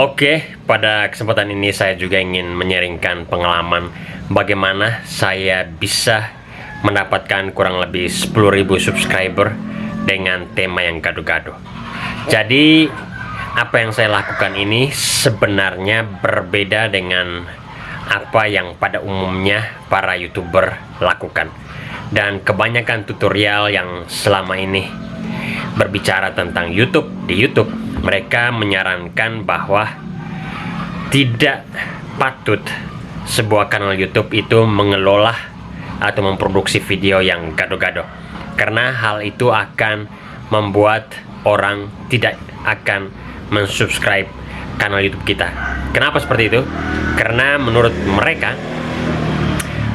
Oke, pada kesempatan ini saya juga ingin menyaringkan pengalaman bagaimana saya bisa mendapatkan kurang lebih 10.000 subscriber dengan tema yang gaduh-gaduh. Jadi, apa yang saya lakukan ini sebenarnya berbeda dengan apa yang pada umumnya para YouTuber lakukan. Dan kebanyakan tutorial yang selama ini berbicara tentang YouTube di YouTube, mereka menyarankan bahwa tidak patut sebuah kanal YouTube itu mengelola atau memproduksi video yang gaduh-gaduh, karena hal itu akan membuat orang tidak akan mensubscribe kanal YouTube kita. Kenapa seperti itu? Karena menurut mereka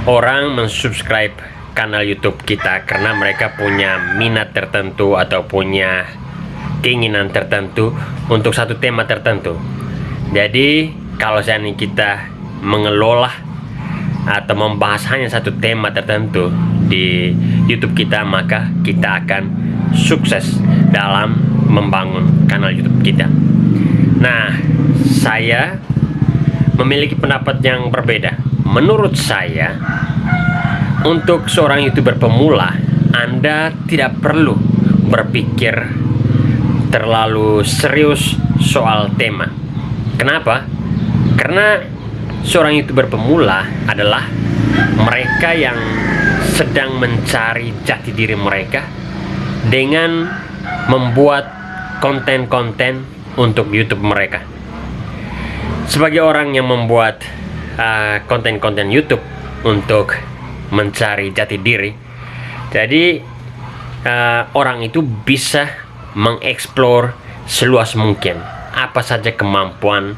orang mensubscribe kanal YouTube kita karena mereka punya minat tertentu atau punya keinginan tertentu untuk satu tema tertentu. Jadi kalau seandainya kita mengelola atau membahas hanya satu tema tertentu di YouTube kita, maka kita akan sukses dalam membangun kanal YouTube kita. Nah, saya memiliki pendapat yang berbeda. Menurut saya, untuk seorang YouTuber pemula, Anda tidak perlu berpikir terlalu serius soal tema. Kenapa? Karena seorang YouTuber pemula adalah mereka yang sedang mencari jati diri mereka dengan membuat konten-konten untuk YouTube mereka. Sebagai orang yang membuat konten-konten YouTube untuk mencari jati diri, jadi orang itu bisa mengeksplor seluas mungkin apa saja kemampuan,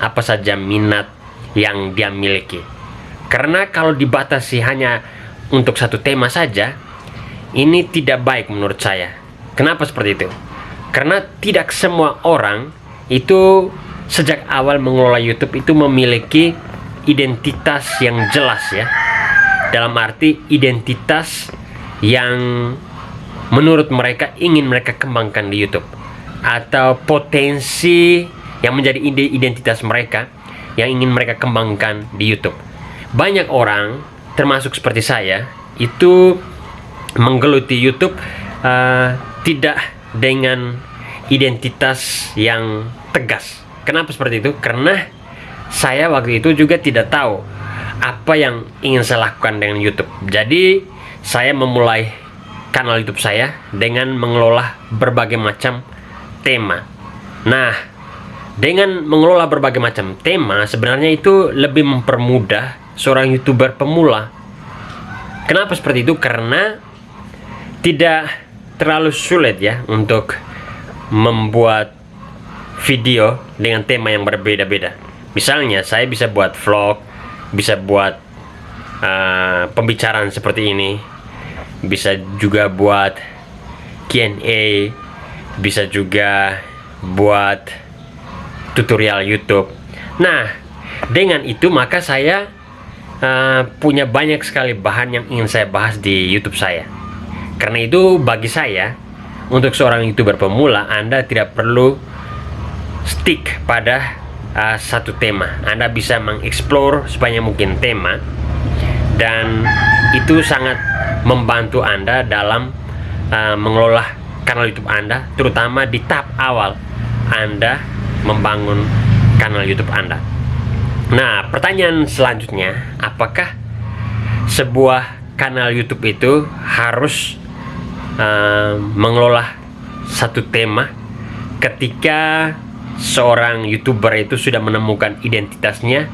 apa saja minat yang dia miliki. Karena kalau dibatasi hanya untuk satu tema saja, ini tidak baik menurut saya. Kenapa seperti itu? Karena tidak semua orang itu sejak awal mengelola YouTube itu memiliki identitas yang jelas, ya. Dalam arti identitas yang menurut mereka ingin mereka kembangkan di YouTube, atau potensi yang menjadi identitas mereka yang ingin mereka kembangkan di YouTube. Banyak orang, termasuk seperti saya, itu menggeluti YouTube tidak dengan identitas yang tegas. Kenapa seperti itu? Karena saya waktu itu juga tidak tahu apa yang ingin saya lakukan dengan YouTube. Jadi saya memulai kanal YouTube saya dengan mengelola berbagai macam tema. Nah, dengan mengelola berbagai macam tema, sebenarnya itu lebih mempermudah seorang YouTuber pemula. Kenapa seperti itu? Karena tidak terlalu sulit, ya, untuk membuat video dengan tema yang berbeda-beda. Misalnya saya bisa buat vlog, bisa buat pembicaraan seperti ini, bisa juga buat Q&A, bisa juga buat tutorial YouTube. Nah, dengan itu maka saya punya banyak sekali bahan yang ingin saya bahas di YouTube saya. Karena itu bagi saya, untuk seorang YouTuber pemula, Anda tidak perlu stick pada satu tema. Anda bisa mengeksplor sebanyak mungkin tema, dan itu sangat membantu Anda dalam mengelola kanal YouTube Anda, terutama di tahap awal Anda membangun kanal YouTube Anda. Nah, pertanyaan selanjutnya, apakah sebuah kanal YouTube itu harus mengelola satu tema ketika seorang YouTuber itu sudah menemukan identitasnya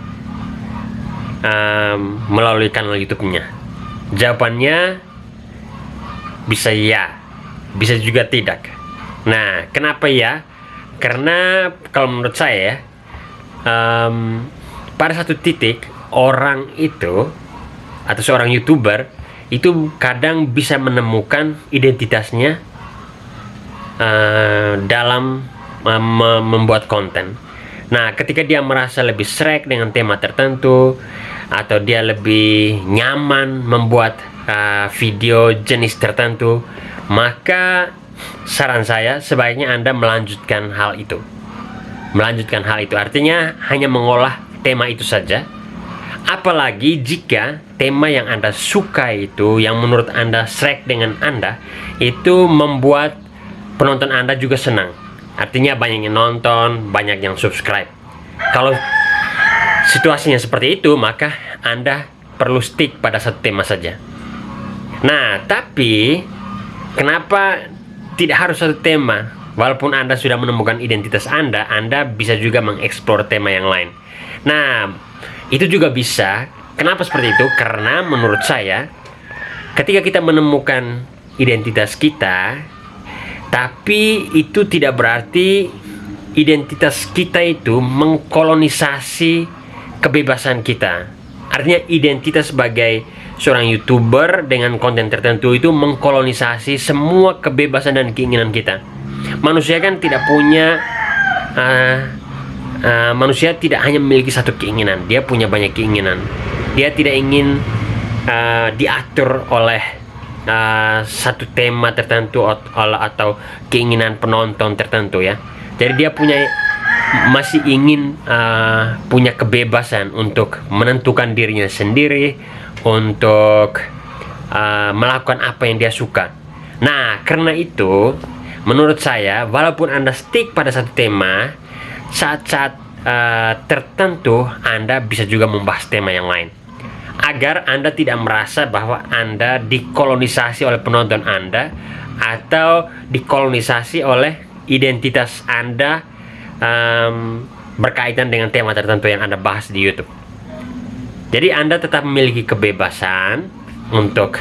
melalui kanal YouTube-nya? Jawabannya bisa ya, bisa juga tidak. Nah, kenapa ya? Karena kalau menurut saya, pada satu titik orang itu atau seorang YouTuber itu kadang bisa menemukan identitasnya dalam membuat konten. Nah, ketika dia merasa lebih sreg dengan tema tertentu, atau dia lebih nyaman membuat video jenis tertentu, maka saran saya sebaiknya Anda melanjutkan hal itu. melanjutkan hal itu. Artinya hanya mengolah tema itu saja. Apalagi jika tema yang Anda suka itu, yang menurut Anda srek dengan Anda, itu membuat penonton Anda juga senang. Artinya banyak yang nonton, banyak yang subscribe. Kalau situasinya seperti itu, maka Anda perlu stick pada satu tema saja. Nah, tapi kenapa tidak harus satu tema? Walaupun Anda sudah menemukan identitas Anda bisa juga mengeksplor tema yang lain. Nah, itu juga bisa. Kenapa seperti itu? Karena menurut saya, ketika kita menemukan identitas kita, tapi itu tidak berarti identitas kita itu mengkolonisasi kebebasan kita. Artinya identitas sebagai seorang YouTuber dengan konten tertentu itu mengkolonisasi semua kebebasan dan keinginan kita. Manusia kan tidak punya manusia tidak hanya memiliki satu keinginan, dia punya banyak keinginan. Dia tidak ingin diatur oleh satu tema tertentu atau keinginan penonton tertentu ya. Jadi dia masih ingin punya kebebasan untuk menentukan dirinya sendiri, untuk melakukan apa yang dia suka. Nah, karena itu menurut saya, walaupun Anda stick pada satu tema, saat-saat tertentu Anda bisa juga membahas tema yang lain, agar Anda tidak merasa bahwa Anda dikolonisasi oleh penonton Anda atau dikolonisasi oleh identitas Anda berkaitan dengan tema tertentu yang Anda bahas di YouTube. Jadi Anda tetap memiliki kebebasan untuk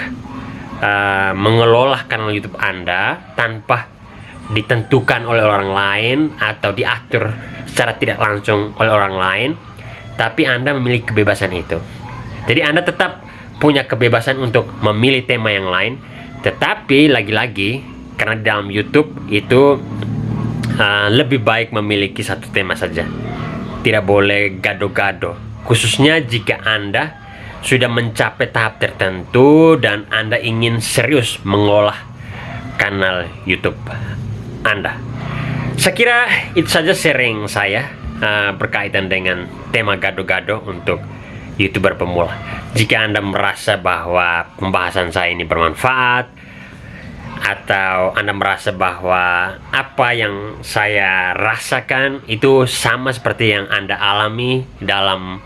mengelola kanal YouTube Anda tanpa ditentukan oleh orang lain atau diatur secara tidak langsung oleh orang lain, tapi Anda memiliki kebebasan itu. Jadi Anda tetap punya kebebasan untuk memilih tema yang lain, tetapi lagi-lagi karena di dalam YouTube itu lebih baik memiliki satu tema saja. Tidak boleh gado-gado, khususnya jika Anda sudah mencapai tahap tertentu dan Anda ingin serius mengolah kanal YouTube Anda. Saya kira itu saja sharing saya berkaitan dengan tema gado-gado untuk YouTuber pemula. Jika Anda merasa bahwa pembahasan saya ini bermanfaat, atau Anda merasa bahwa apa yang saya rasakan itu sama seperti yang Anda alami dalam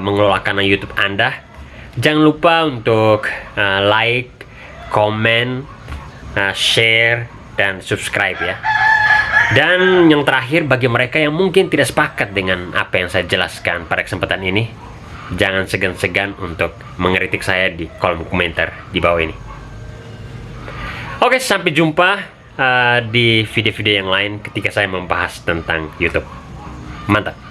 mengelola kanal YouTube Anda, jangan lupa untuk like, komen, share, dan subscribe ya. Dan yang terakhir, bagi mereka yang mungkin tidak sepakat dengan apa yang saya jelaskan pada kesempatan ini, jangan segan-segan untuk mengkritik saya di kolom komentar di bawah ini. Oke, sampai jumpa di video-video yang lain ketika saya membahas tentang YouTube. Mantap.